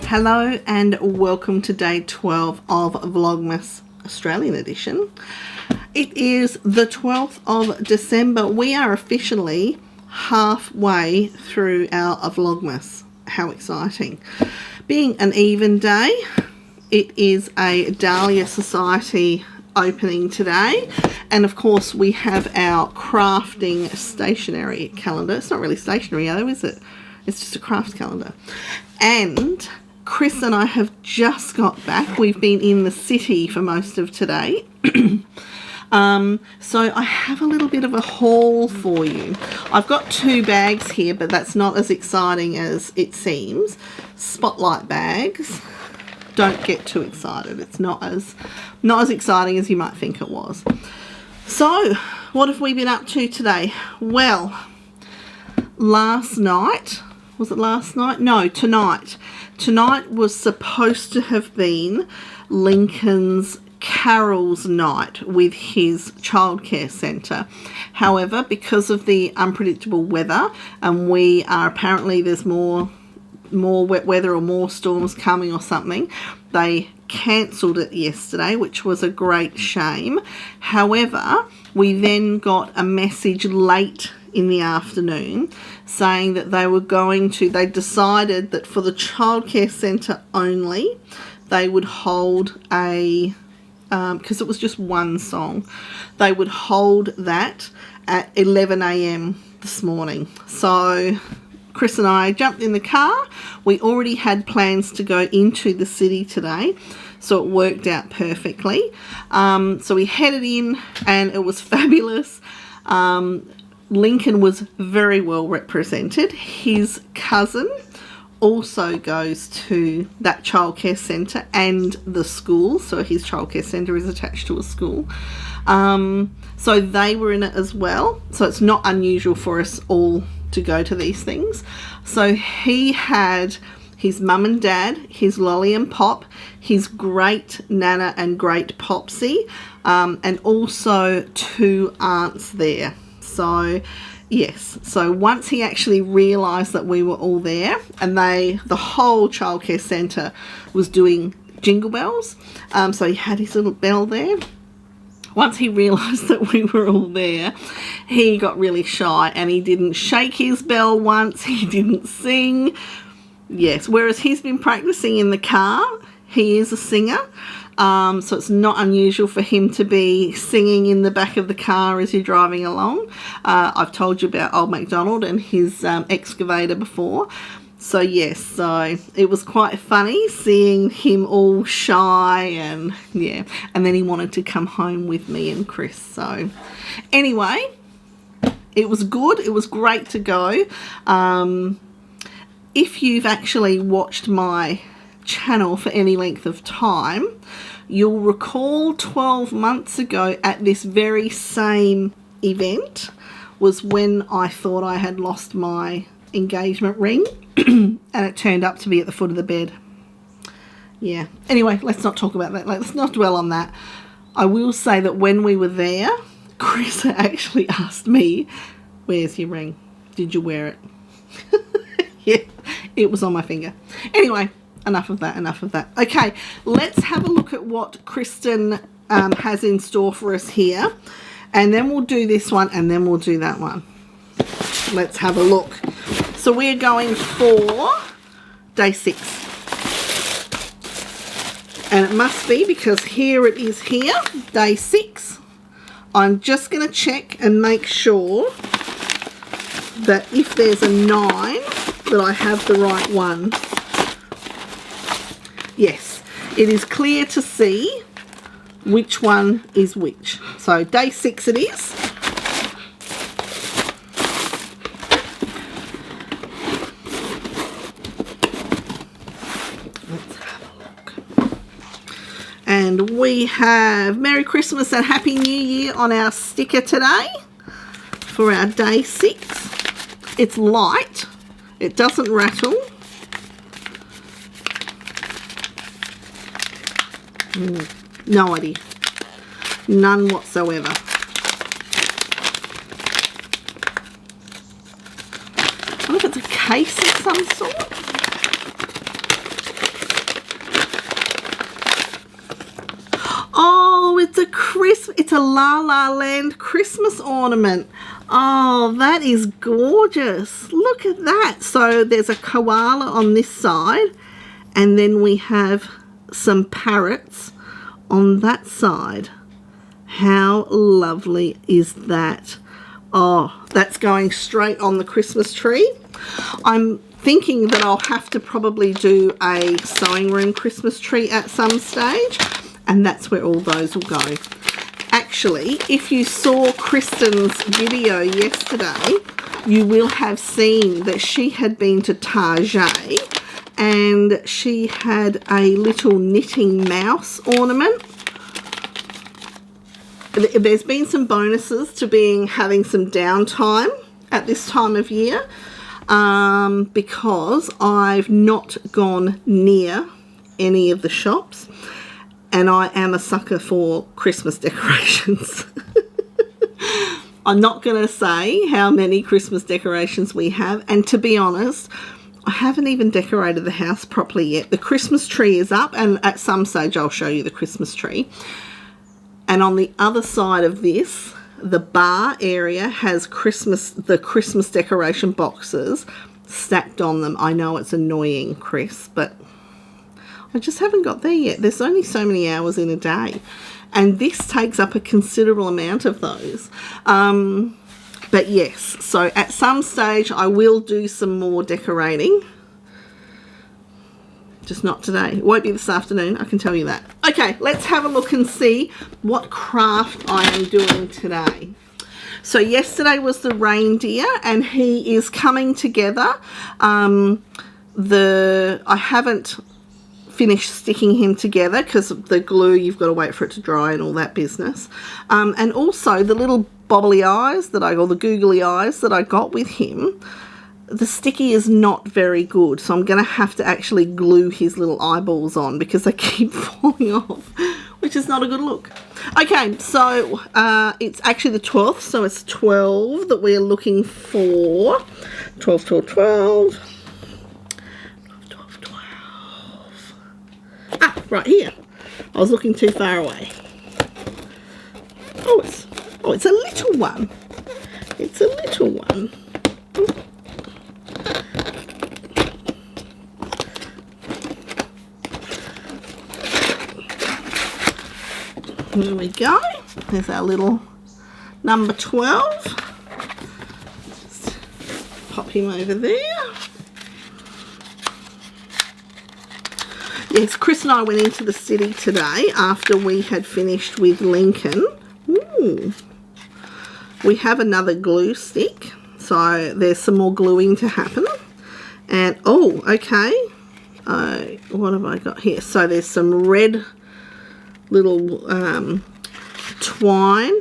Hello and welcome to day 12 of Vlogmas Australian edition. It is the 12th of December. We are officially halfway through our Vlogmas. How exciting. Being an even day, it is a Dahlia Society opening today, and of course we have our crafting stationery calendar. It's not really stationery though, is it? It's just a craft calendar. And Chris and I have just got back. We've been in the city for most of today. So I have a little bit of a haul for you. I've got two bags here, but that's not as exciting as it seems. Spotlight bags. Don't get too excited. It's not as exciting as you might think it was. So, what have we been up to today? Well, last night, was it last night? No, tonight. Tonight was supposed to have been Lincoln's Carol's night with his childcare centre. However, because of the unpredictable weather, and we are apparently there's more wet weather or more storms coming or something, they cancelled it yesterday, which was a great shame. However, we then got a message late in the afternoon saying that they decided that for the childcare centre only, they would hold a, because it was just one song, they would hold that at 11 a.m. this morning. So Chris and I jumped in the car. We already had plans to go into the city today, so it worked out perfectly. So we headed in and it was fabulous. Lincoln was very well represented. His cousin also goes to that childcare centre and the school, so his childcare centre is attached to a school. So they were in it as well, so it's not unusual for us all to go to these things. So he had his mum and dad, his Lolly and Pop, his great Nana and great Popsy, and also two aunts there. So yes, so once he actually realised that we were all there, and the whole childcare centre was doing Jingle Bells, so he had his little bell there. Once he realised that we were all there, he got really shy and he didn't shake his bell once, he didn't sing. Yes, whereas he's been practising in the car, he is a singer. So it's not unusual for him to be singing in the back of the car as you're driving along. I've told you about Old MacDonald and his excavator before. So yes, so it was quite funny seeing him all shy and yeah. And then he wanted to come home with me and Chris. So anyway, it was good. It was great to go. If you've actually watched my channel for any length of time, you'll recall 12 months ago at this very same event was when I thought I had lost my engagement ring and it turned up to be at the foot of the bed. Yeah, anyway, let's not talk about that. Let's not dwell on that. I will say that when we were there, Chris actually asked me, "Where's your ring? Did you wear it?" Yeah, it was on my finger. Anyway, enough of that. Okay, let's have a look at what Kristen has in store for us here, and then we'll do this one and then we'll do that one. Let's have a look. So we're going for day 6, and it must be because here it is here, day 6. I'm just going to check and make sure that if there's a 9 that I have the right one. Yes, it is clear to see which one is which. So day 6 it is. Let's have a look. And we have Merry Christmas and Happy New Year on our sticker today for our day 6. It's light. It doesn't rattle. No idea. None whatsoever. I wonder if it's a case of some sort. it's a La La Land Christmas ornament. Oh, that is gorgeous. Look at that. So there's a koala on this side, and then we have some parrots on that side. How lovely is that? Oh, that's going straight on the Christmas tree. I'm thinking that I'll have to probably do a sewing room Christmas tree at some stage, and that's where all those will go. Actually, if you saw Kristen's video yesterday, you will have seen that she had been to Target and she had a little knitting mouse ornament. There's been some bonuses to having some downtime at this time of year, because I've not gone near any of the shops, and I am a sucker for Christmas decorations. I'm not going to say how many Christmas decorations we have, and to be honest, I haven't even decorated the house properly yet. The Christmas tree is up, and at some stage I'll show you the Christmas tree. And on the other side of this, the bar area has the Christmas decoration boxes stacked on them. I know it's annoying, Chris, but I just haven't got there yet. There's only so many hours in a day, and this takes up a considerable amount of those. But yes, so at some stage I will do some more decorating. Just not today. It won't be this afternoon, I can tell you that. Okay, let's have a look and see what craft I am doing today. So yesterday was the reindeer, and he is coming together. I haven't finished sticking him together because the glue, you've got to wait for it to dry and all that business. And also the little bobbly eyes or the googly eyes that I got with him, the sticky is not very good, so I'm going to have to actually glue his little eyeballs on because they keep falling off, which is not a good look. Okay, so it's actually the 12th, so it's 12 that we're looking for. 12, 12, 12. 12, 12, 12. Ah, right here. I was looking too far away. Oh, it's a little one. It's a little one. Here we go. There's our little number 12. Just pop him over there. Yes, Chris and I went into the city today after we had finished with Lincoln. Ooh. We have another glue stick, so there's some more gluing to happen. And, oh, okay. What have I got here? So there's some red little twine.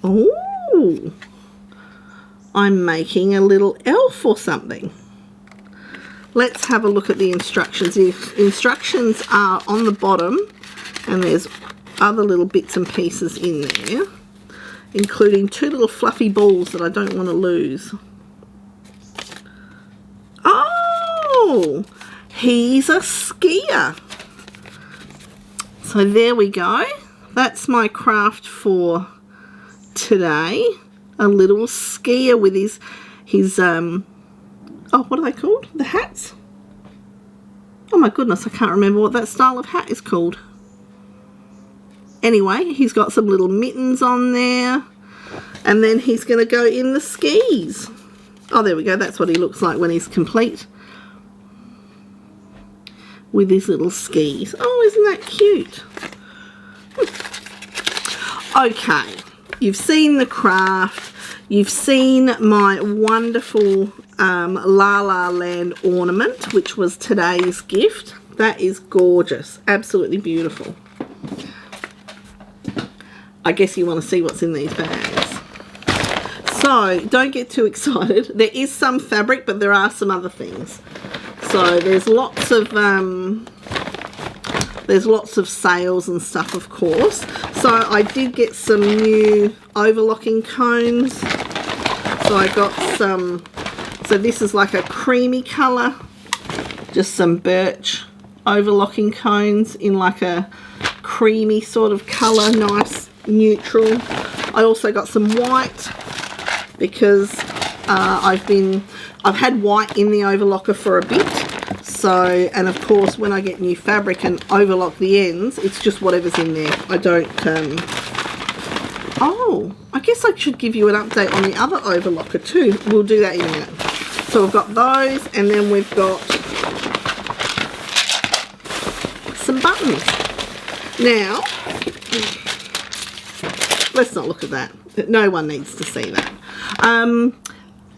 Oh, I'm making a little elf or something. Let's have a look at the instructions. The instructions are on the bottom, and there's other little bits and pieces in there, including two little fluffy balls that I don't want to lose. Oh, he's a skier. So there we go. That's my craft for today. A little skier with his oh, what are they called? The hats? Oh my goodness, I can't remember what that style of hat is called. Anyway, he's got some little mittens on there, and then he's going to go in the skis. Oh, there we go. That's what he looks like when he's complete with his little skis. Oh, isn't that cute? Okay, you've seen the craft. You've seen my wonderful La La Land ornament, which was today's gift. That is gorgeous. Absolutely beautiful. I guess you want to see what's in these bags. So don't get too excited. There is some fabric, but there are some other things. So there's lots of sales and stuff, of course. So I did get some new overlocking cones. So I got some, so this is like a creamy colour, just some birch overlocking cones in like a creamy sort of colour, neutral. I also got some white because I've had white in the overlocker for a bit. So, and of course when I get new fabric and overlock the ends, it's just whatever's in there. I don't, oh, I guess I should give you an update on the other overlocker too. We'll do that in a minute. So we've got those, and then we've got some buttons. Now, let's not look at that. No one needs to see that.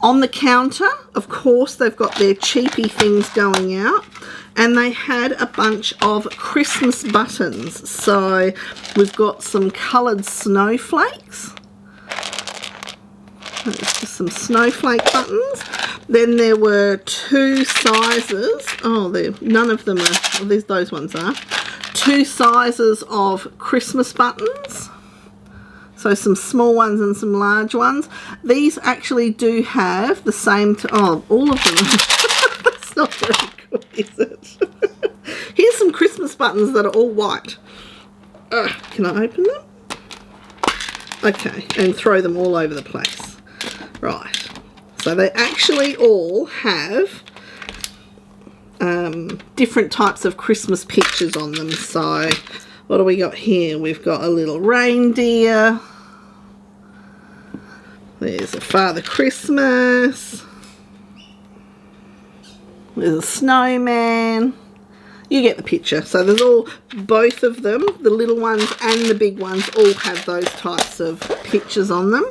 On the counter, of course, they've got their cheapy things going out, and they had a bunch of Christmas buttons. So we've got some coloured snowflakes. There's just some snowflake buttons. Then there were 2 sizes. Oh, none of them are. Well, those ones are. 2 sizes of Christmas buttons. So some small ones and some large ones. These actually do have the same, oh, all of them. That's not very good, is it? Here's some Christmas buttons that are all white. Can I open them? Okay, and throw them all over the place. Right. So they actually all have different types of Christmas pictures on them. So what do we got here? We've got a little reindeer. There's a Father Christmas. There's a snowman. You get the picture. So there's both of them, the little ones and the big ones, all have those types of pictures on them.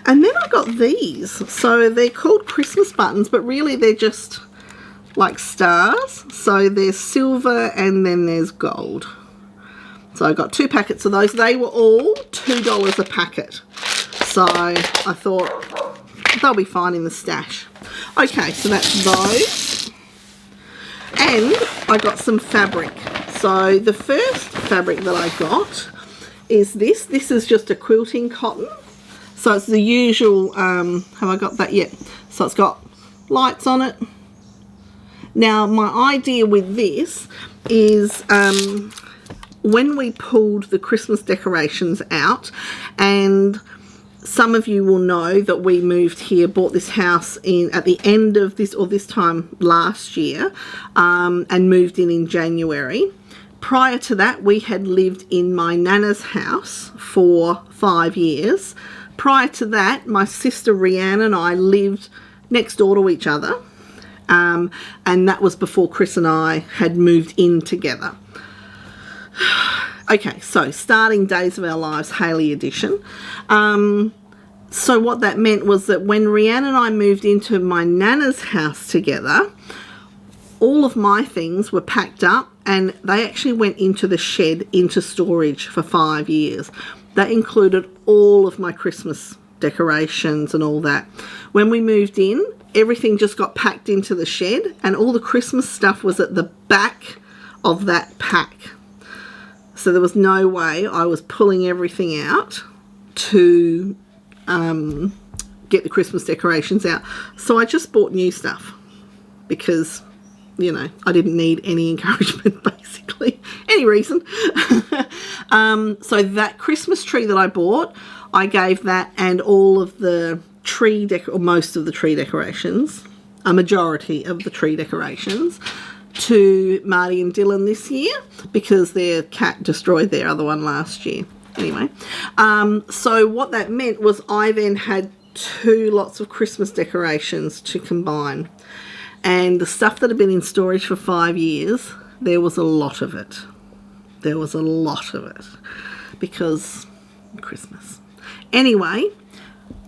And then I got these. So they're called Christmas buttons, but really they're just like stars. So there's silver and then there's gold. So I got 2 packets of those. They were all $2 a packet. So I thought they'll be fine in the stash. Okay, so that's those. And I got some fabric. So the first fabric that I got is this. This is just a quilting cotton. So it's the usual, have I got that yet? So it's got lights on it. Now my idea with this is when we pulled the Christmas decorations out, and some of you will know that we moved here, bought this house at the end of this, or this time last year, and moved in January. Prior to that, we had lived in my Nana's house for 5 years. Prior to that, my sister Rianne and I lived next door to each other, and that was before Chris and I had moved in together. Okay, so starting Days of Our Lives, Hayley edition. So what that meant was that when Rianne and I moved into my Nana's house together, all of my things were packed up and they actually went into the shed, into storage for 5 years. That included all of my Christmas decorations and all that. When we moved in, everything just got packed into the shed, and all the Christmas stuff was at the back of that pack. So there was no way I was pulling everything out to get the Christmas decorations out. So I just bought new stuff because, you know, I didn't need any encouragement, basically. Any reason. So that Christmas tree that I bought, I gave that and all of the tree or most of the tree decorations, a majority of the tree decorations, to Marty and Dylan this year because their cat destroyed their other one last year. Anyway, so what that meant was I then had 2 lots of Christmas decorations to combine. And the stuff that had been in storage for 5 years, there was a lot of it. There was a lot of it because Christmas. Anyway,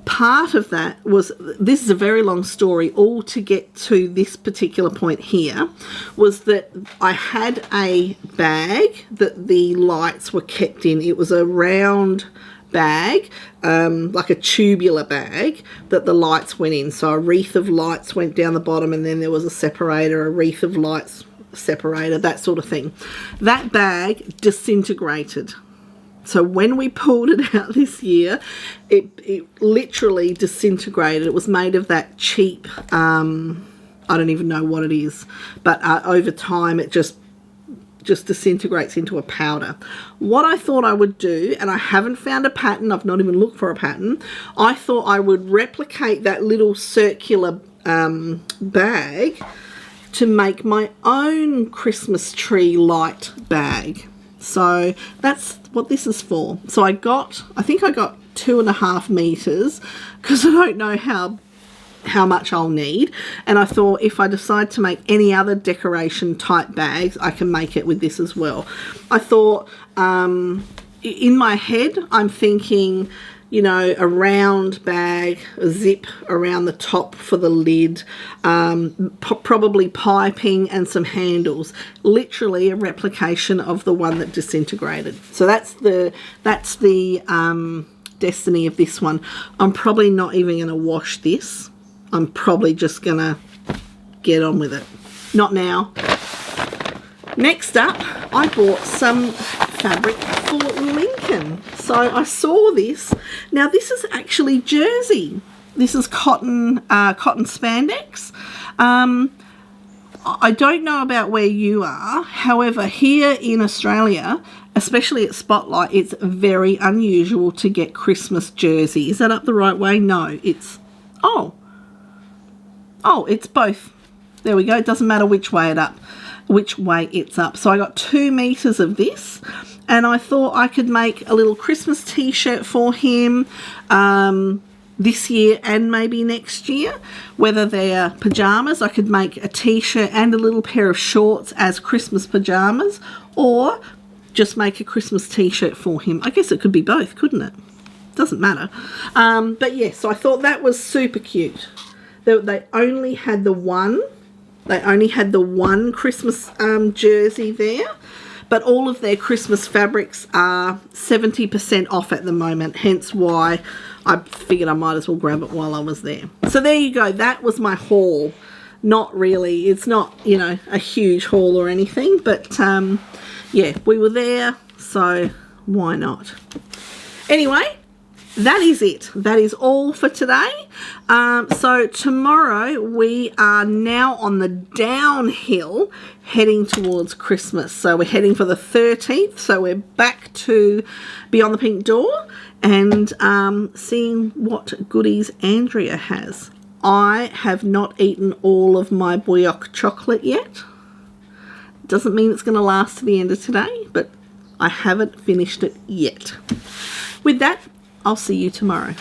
part of that was, this is a very long story, all to get to this particular point here, was that I had a bag that the lights were kept in. It was a round bag, like a tubular bag that the lights went in. So a wreath of lights went down the bottom, and then there was a separator, a wreath of lights separator, that sort of thing. That bag disintegrated. So when we pulled it out this year, it literally disintegrated. It was made of that cheap, I don't even know what it is, but over time it just just disintegrates into a powder. What I thought I would do, and I haven't found a pattern, I've not even looked for a pattern, I thought I would replicate that little circular bag to make my own Christmas tree light bag. So that's what this is for. So I think I got 2.5 meters, because I don't know how much I'll need, and I thought if I decide to make any other decoration type bags, I can make it with this as well. I thought in my head I'm thinking, you know, a round bag, a zip around the top for the lid, probably piping and some handles. Literally a replication of the one that disintegrated. So that's the destiny of this one. I'm probably not even going to wash this. I'm probably just going to get on with it. Not now. Next up, I bought some fabric for Lincoln. So I saw this. Now this is actually jersey. This is cotton spandex. I don't know about where you are. However, here in Australia, especially at Spotlight, it's very unusual to get Christmas jersey. Is that up the right way? No, it's... Oh, it's both. There we go. It doesn't matter which way it's up. So I got 2 meters of this, and I thought I could make a little Christmas t-shirt for him this year and maybe next year. Whether they're pajamas, I could make a t-shirt and a little pair of shorts as Christmas pajamas, or just make a Christmas t-shirt for him. I guess it could be both, couldn't it? Doesn't matter. But yeah, so I thought that was super cute. They only had the one. They only had the one Christmas jersey there, but all of their Christmas fabrics are 70% off at the moment, hence why I figured I might as well grab it while I was there. So there you go. That was my haul. Not really. It's not, you know, a huge haul or anything, but yeah, we were there, so why not? Anyway, that is it. That is all for today. So tomorrow we are now on the downhill heading towards Christmas. So we're heading for the 13th. So we're back to Beyond the Pink Door and seeing what goodies Andrea has. I have not eaten all of my Bouilloque chocolate yet. Doesn't mean it's going to last to the end of today, but I haven't finished it yet. With that, I'll see you tomorrow.